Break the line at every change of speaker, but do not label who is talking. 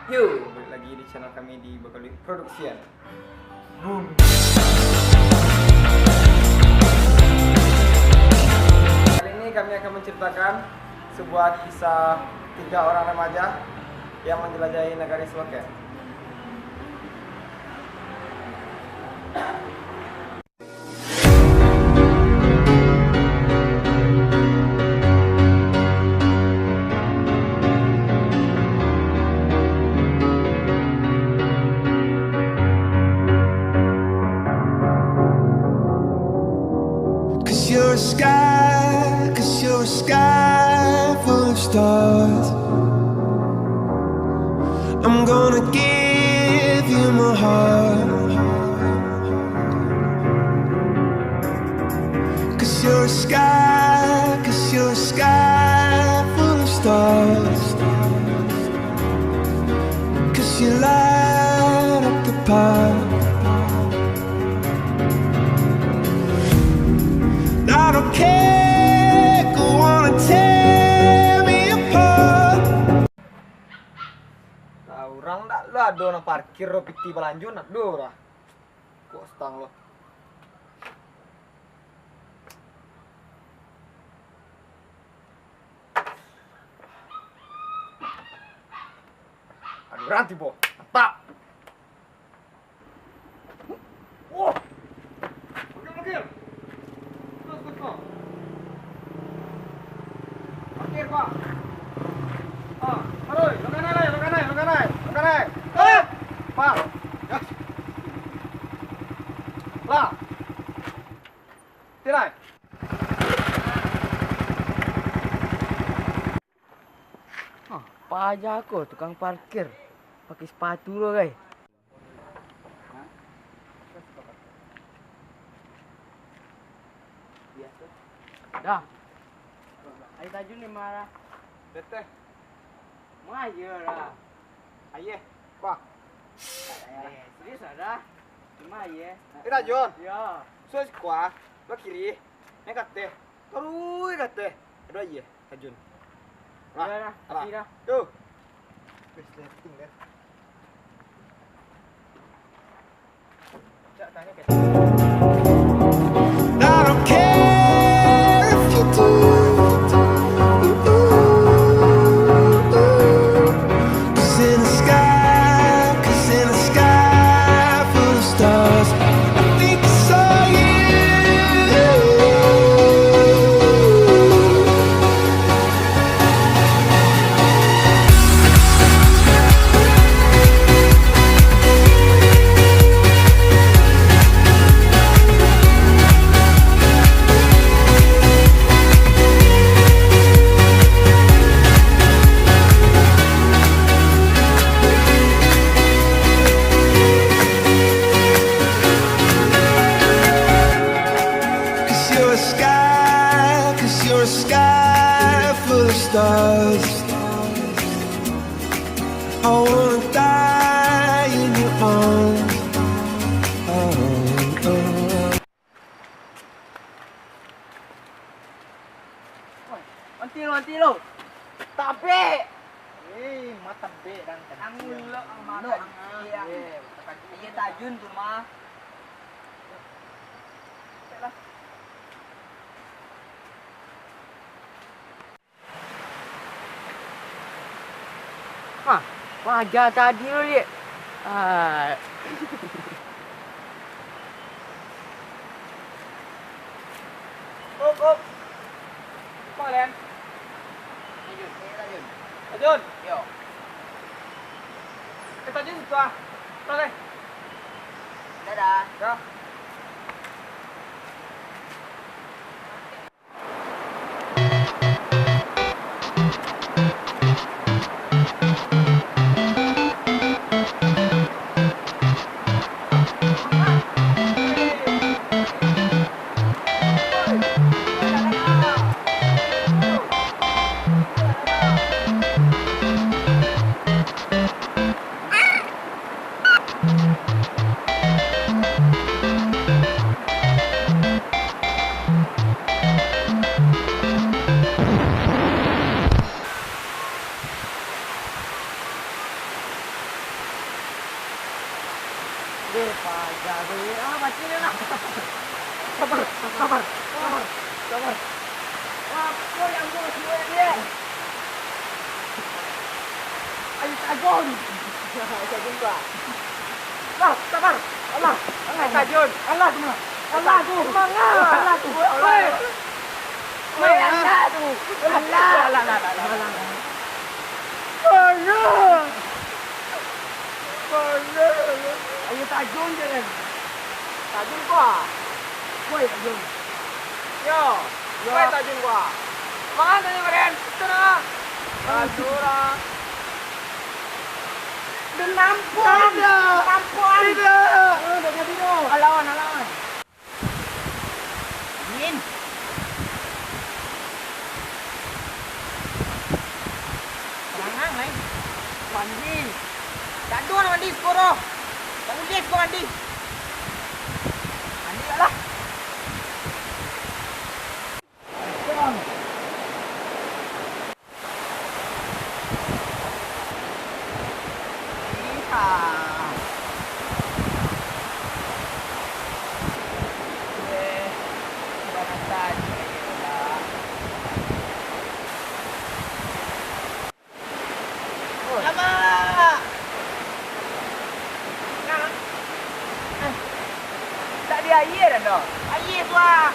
Yo, balik lagi di channel kami di Bakaluit Production. Boom. Kali ini kami akan menceritakan sebuah kisah 3 orang remaja yang menjelajahi negari Slovakia.
You're a sky full of stars. I'm gonna give you my heart. 'Cause you're a sky full of stars. 'Cause you light up the path. I don't care, go on and tear me apart.
Orang tak lah ada orang parkir lo piti balanjun nak do lah. Kok stang lo. Aduh ranti po. Tak. Wah. Okey. Parkir pak. Aroy, lokanai. Pak. Ya. Lah. Tirai.
Apa aja aku tukang parkir pakai sepatu lo guys. Dah. Air tajun ni marah.
Beteh.
Maya lah.
Ayeh. Pak.
Serius ada? Cuma ya.
Ira John.
Ya.
So kwa, lo kiri. Yang kate. Terus kate. Aduh ayeh, Tajun.
Dah. Hati dah.
Tuh. Wes letting dah. Cak tanya ke.
I don't care if you do. 'Cause in the sky full of stars, I think I saw you. You're a sky full of stars. I wanna die in your arms.
Anti lo. Tabe.
Mata be dan
Angul lo ang mata. Iya tajun tu mah. Wajar tadi lo dia.
Up. Apa Len? Tajun.
Yo.
Tajun situ ah. Boleh.
Dadah.
Ya.
Deh, pajak deh. Ah, baca dia lah. Sabar, sabar, sabar, sabar. Apa yang gua suruh dia? Ayo tajun. Tajun gua. Lah, sabar. Allah, Allah tajun. Allah tu mana? Allah tu. Mana? Allah tu. Allah. Allah tu. Allah. Allah, Allah. Mana? Mana? Ayo tajun je kan. Tajun gua. Woi tajun. Yo. Woi tajun gua. Mana tajun kalian? Itu na. Tajura. Dan nampuan. Nampuan. Tidak. Dah jadi tu. Alawan, alawan. Min. Serangan main. Mandi. Tak ada nak mandi sekolah. Tak boleh sekolah mandi. Mandi lah. Tak ada air dah. Air tu ah.